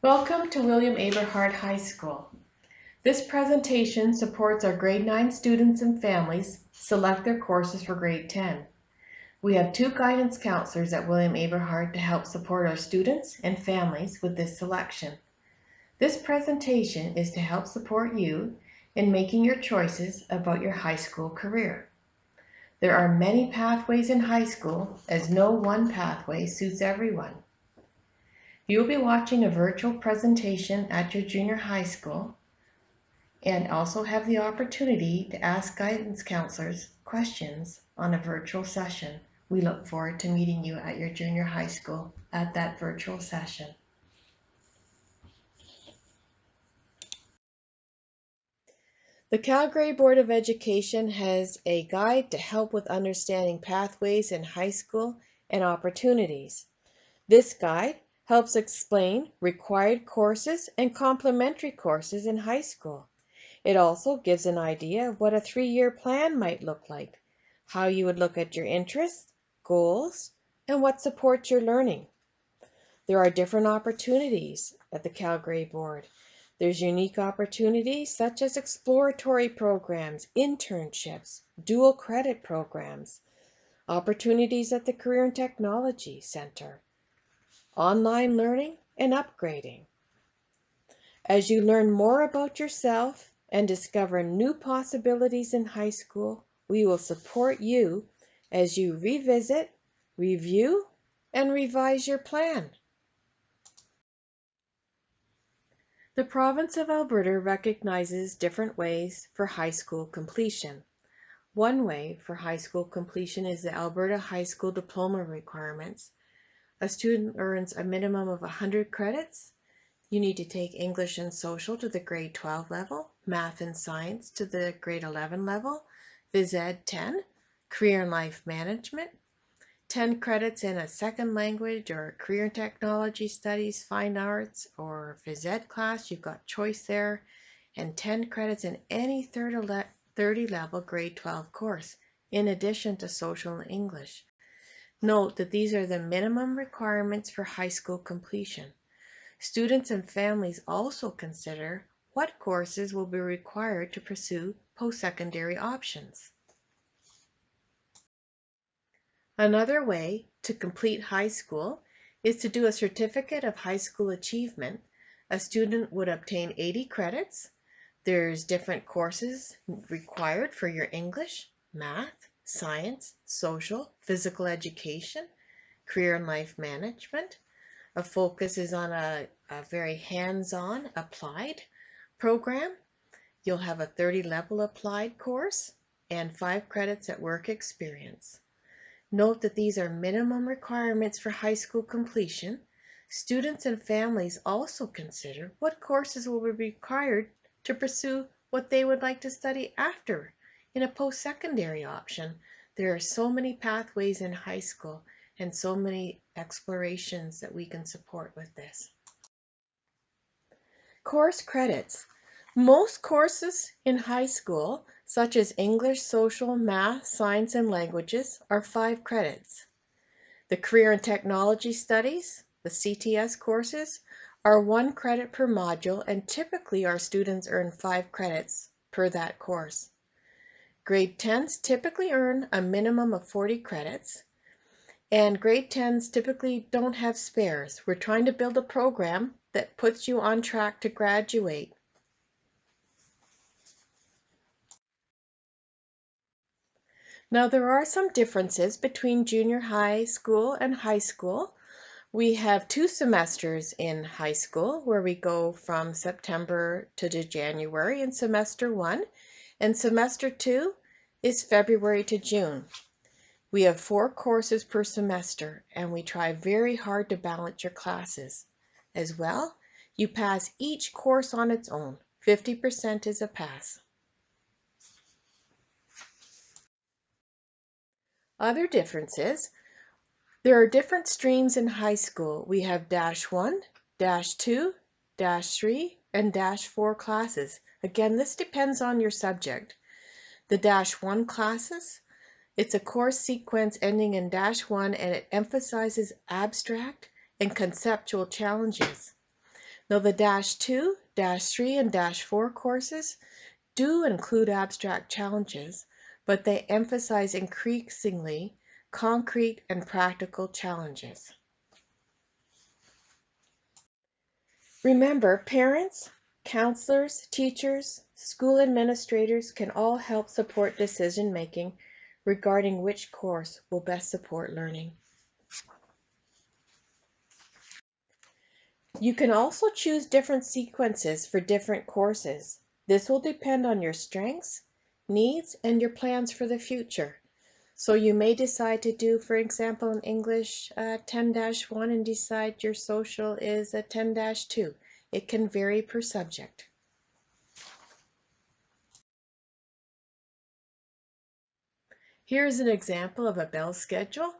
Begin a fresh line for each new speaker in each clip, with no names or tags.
Welcome to William Aberhart High School. This presentation supports our grade 9 students and families select their courses for grade 10. We have two guidance counselors at William Aberhart to help support our students and families with this selection. This presentation is to help support you in making your choices about your high school career. There are many pathways in high school, as no one pathway suits everyone. You will be watching a virtual presentation at your junior high school and also have the opportunity to ask guidance counselors questions on a virtual session. We look forward to meeting you at your junior high school at that virtual session. The Calgary Board of Education has a guide to help with understanding pathways in high school and opportunities. This guide helps explain required courses and complementary courses in high school. It also gives an idea of what a 3-year plan might look like, how you would look at your interests, goals, and what supports your learning. There are different opportunities at the Calgary Board. There's unique opportunities such as exploratory programs, internships, dual credit programs, opportunities at the Career and Technology Center, online learning, and upgrading. As you learn more about yourself and discover new possibilities in high school, we will support you as you revisit, review, and revise your plan. The province of Alberta recognizes different ways for high school completion. One way for high school completion is the Alberta High School Diploma requirements. A student earns a minimum of 100 credits. You need to take English and Social to the grade 12 level, Math and Science to the grade 11 level, Phys Ed 10, Career and Life Management, 10 credits in a second language or Career and Technology Studies, Fine Arts, or Phys Ed class, you've got choice there, and 10 credits in any 30 level grade 12 course, in addition to Social and English. Note that these are the minimum requirements for high school completion. Students and families also consider what courses will be required to pursue post-secondary options. Another way to complete high school is to do a certificate of high school achievement. A student would obtain 80 credits. There's different courses required for your English, Math, Science, Social, Physical Education, Career and Life Management. A focus is on a very hands-on applied program. You'll have a 30 level applied course and 5 credits at work experience. Note that these are minimum requirements for high school completion. Students and families also consider what courses will be required to pursue what they would like to study after in a post-secondary option. There are so many pathways in high school and so many explorations that we can support with this. Course credits. Most courses in high school, such as English, Social, Math, Science, and Languages, are 5 credits. The Career and Technology Studies, the CTS courses, are 1 credit per module, and typically our students earn 5 credits per that course. Grade 10s typically earn a minimum of 40 credits, and grade 10s typically don't have spares. We're trying to build a program that puts you on track to graduate. Now, there are some differences between junior high school and high school. We have 2 semesters in high school where we go from September to January in semester 1, and semester 2 is February to June. We have 4 courses per semester, and we try very hard to balance your classes. As well, you pass each course on its own. 50% is a pass. Other differences: there are different streams in high school. We have -1, -2, -3, and -4 classes. Again, this depends on your subject. The -1 classes, it's a course sequence ending in -1, and it emphasizes abstract and conceptual challenges. Now the -2, -3, and -4 courses do include abstract challenges, but they emphasize increasingly concrete and practical challenges. Remember, parents, counselors, teachers, school administrators can all help support decision making regarding which course will best support learning. You can also choose different sequences for different courses. This will depend on your strengths, needs, and your plans for the future. So you may decide to do, for example, in English 10-1 and decide your social is a 10-2. It can vary per subject. Here's an example of a bell schedule.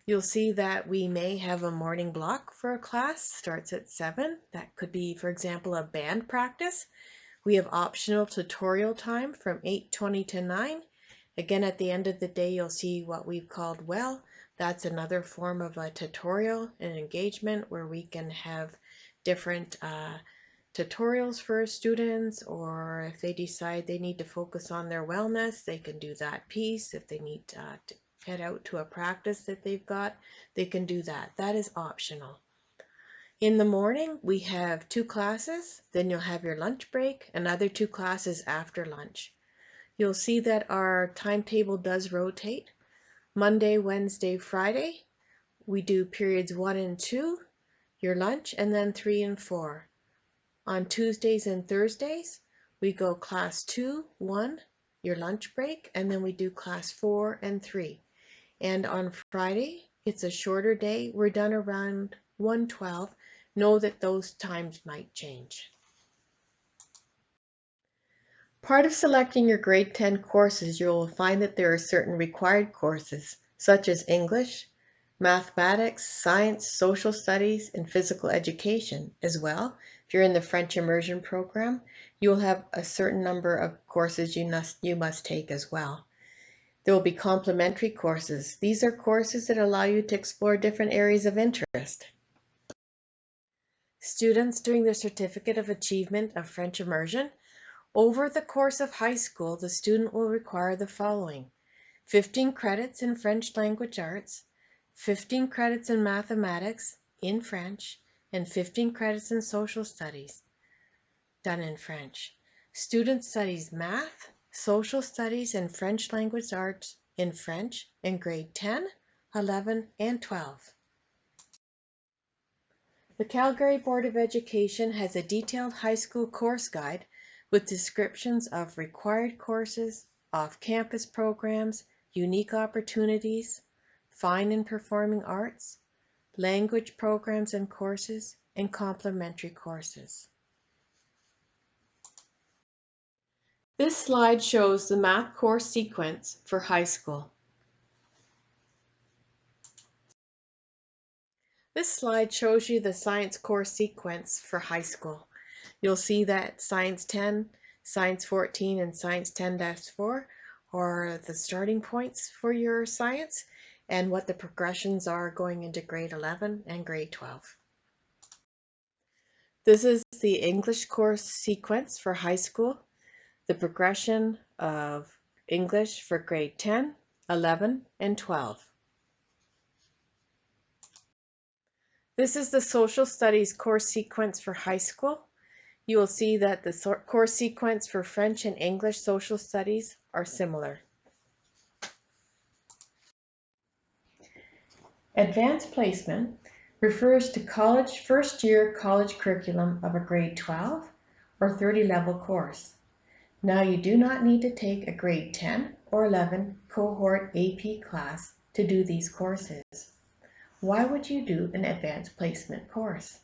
You'll see that we may have a morning block for a class, starts at 7. That could be, for example, a band practice. We have optional tutorial time from 8:20 to 9. Again, at the end of the day, you'll see what we've called well. That's another form of a tutorial and engagement where we can have different tutorials for students, or if they decide they need to focus on their wellness, they can do that piece. If they need to head out to a practice that they've got, they can do that. That is optional. In the morning, we have 2 classes, then you'll have your lunch break, another 2 classes after lunch. You'll see that our timetable does rotate. Monday, Wednesday, Friday, we do periods 1 and 2, your lunch, and then 3 and 4. On Tuesdays and Thursdays, we go class 2, 1, your lunch break, and then we do class 4 and 3. And on Friday, it's a shorter day. We're done around 1:12. Know that those times might change. Part of selecting your grade 10 courses, you'll find that there are certain required courses, such as English, mathematics, science, social studies, and physical education. As well, if you're in the French immersion program, you'll have a certain number of courses you must take as well. There will be complementary courses. These are courses that allow you to explore different areas of interest. Students doing the Certificate of Achievement of French Immersion, over the course of high school, the student will require the following: 15 credits in French language arts, 15 credits in mathematics in French, and 15 credits in social studies done in French. Student studies math, social studies, and French language arts in French in grade 10, 11, and 12. The Calgary Board of Education has a detailed high school course guide with descriptions of required courses, off-campus programs, unique opportunities, fine and performing arts, language programs and courses, and complementary courses. This slide shows the math course sequence for high school. This slide shows you the science course sequence for high school. You'll see that Science 10, Science 14, and Science 10-4 are the starting points for your science and what the progressions are going into grade 11 and grade 12. This is the English course sequence for high school, the progression of English for grade 10, 11, and 12. This is the social studies course sequence for high school. You will see that the course sequence for French and English social studies are similar. Advanced placement refers to college first-year college curriculum of a grade 12 or 30 level course. Now you do not need to take a grade 10 or 11 cohort AP class to do these courses. Why would you do an advanced placement course?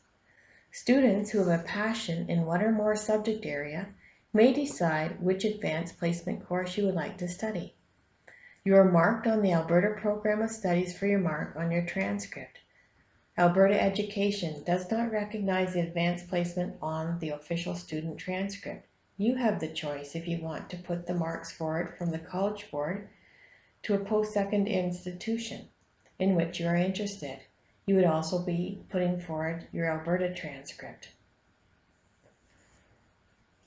Students who have a passion in one or more subject area may decide which advanced placement course you would like to study. You are marked on the Alberta Program of Studies for your mark on your transcript. Alberta Education does not recognize the advanced placement on the official student transcript. You have the choice if you want to put the marks forward from the College Board to a post-secondary institution in which you are interested. You would also be putting forward your Alberta transcript.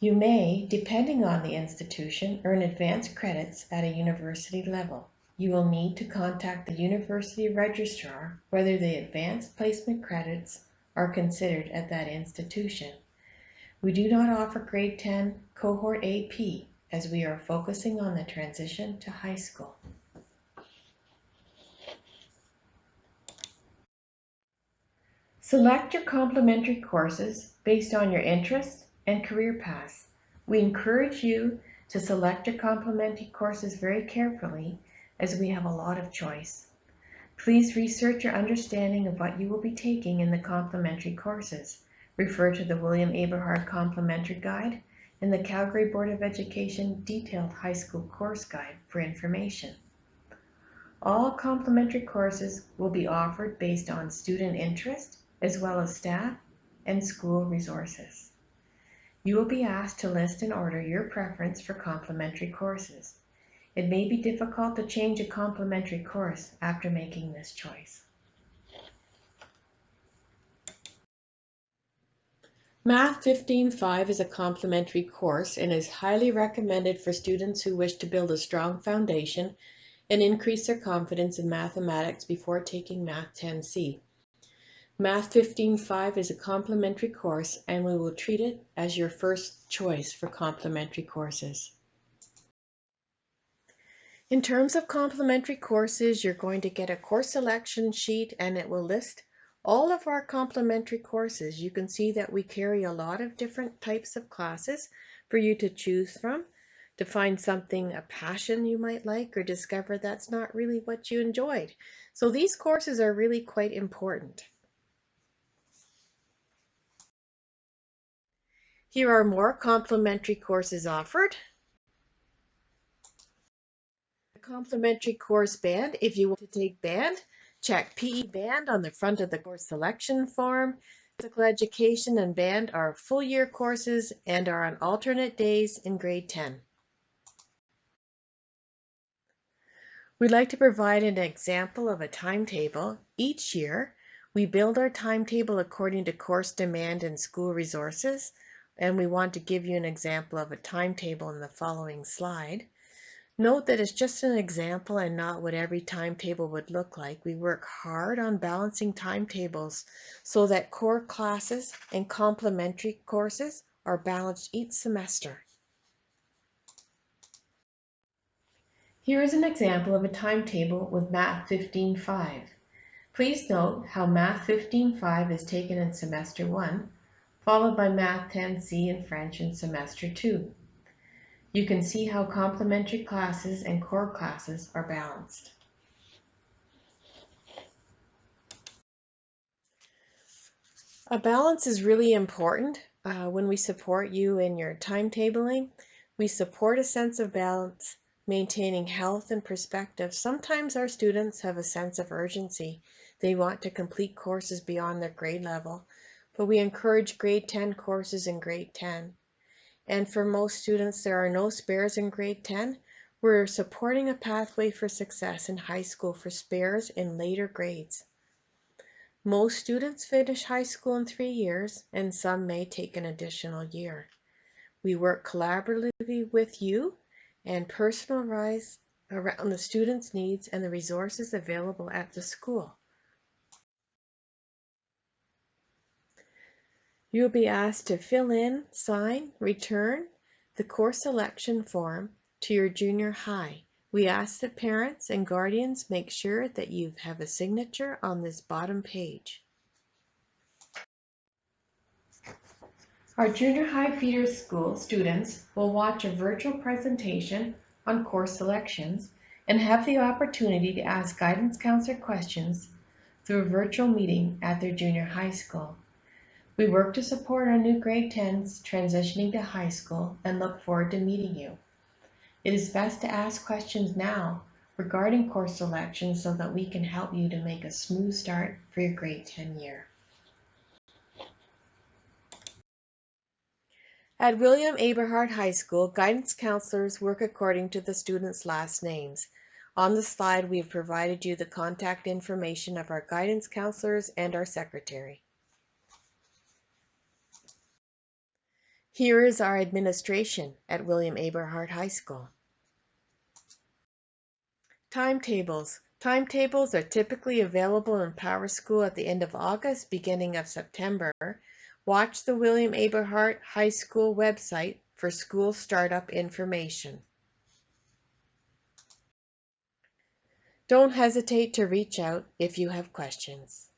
You may, depending on the institution, earn advanced credits at a university level. You will need to contact the university registrar whether the advanced placement credits are considered at that institution. We do not offer grade 10 cohort AP as we are focusing on the transition to high school. Select your complementary courses based on your interests and career paths. We encourage you to select your complementary courses very carefully as we have a lot of choice. Please research your understanding of what you will be taking in the complementary courses. Refer to the William Aberhart Complementary Guide and the Calgary Board of Education Detailed High School Course Guide for information. All complementary courses will be offered based on student interest as well as staff and school resources. You will be asked to list and order your preference for complementary courses. It may be difficult to change a complementary course after making this choice. Math 15-5 is a complementary course and is highly recommended for students who wish to build a strong foundation and increase their confidence in mathematics before taking Math 10C. Math 15-5 is a complementary course and we will treat it as your first choice for complementary courses. In terms of complementary courses, you're going to get a course selection sheet and it will list all of our complementary courses. You can see that we carry a lot of different types of classes for you to choose from to find something, a passion you might like, or discover that's not really what you enjoyed. So these courses are really quite important. Here are more complementary courses offered. The complementary course band, if you want to take band, check PE band on the front of the course selection form. Physical education and band are full year courses and are on alternate days in grade 10. We'd like to provide an example of a timetable. Each year, we build our timetable according to course demand and school resources, and we want to give you an example of a timetable in the following slide. Note that it's just an example and not what every timetable would look like. We work hard on balancing timetables so that core classes and complementary courses are balanced each semester. Here is an example of a timetable with Math 15-5. Please note how Math 15-5 is taken in Semester 1, followed by Math 10C and French in Semester 2. You can see how complementary classes and core classes are balanced. A balance is really important when we support you in your timetabling. We support a sense of balance, maintaining health and perspective. Sometimes our students have a sense of urgency. They want to complete courses beyond their grade level, but we encourage grade 10 courses in grade 10. And for most students, there are no spares in grade 10. We're supporting a pathway for success in high school for spares in later grades. Most students finish high school in 3 years, and some may take an additional year. We work collaboratively with you and personalize around the students' needs and the resources available at the school. You will be asked to fill in, sign, return the course selection form to your junior high. We ask that parents and guardians make sure that you have a signature on this bottom page. Our junior high feeder school students will watch a virtual presentation on course selections and have the opportunity to ask guidance counselor questions through a virtual meeting at their junior high school. We work to support our new grade 10s transitioning to high school and look forward to meeting you. It is best to ask questions now regarding course selection so that we can help you to make a smooth start for your grade 10 year. At William Aberhart High School, guidance counselors work according to the students' last names. On the slide, we have provided you the contact information of our guidance counselors and our secretary. Here is our administration at William Aberhart High School. Timetables. Timetables are typically available in Power School at the end of August, beginning of September. Watch the William Aberhart High School website for school startup information. Don't hesitate to reach out if you have questions.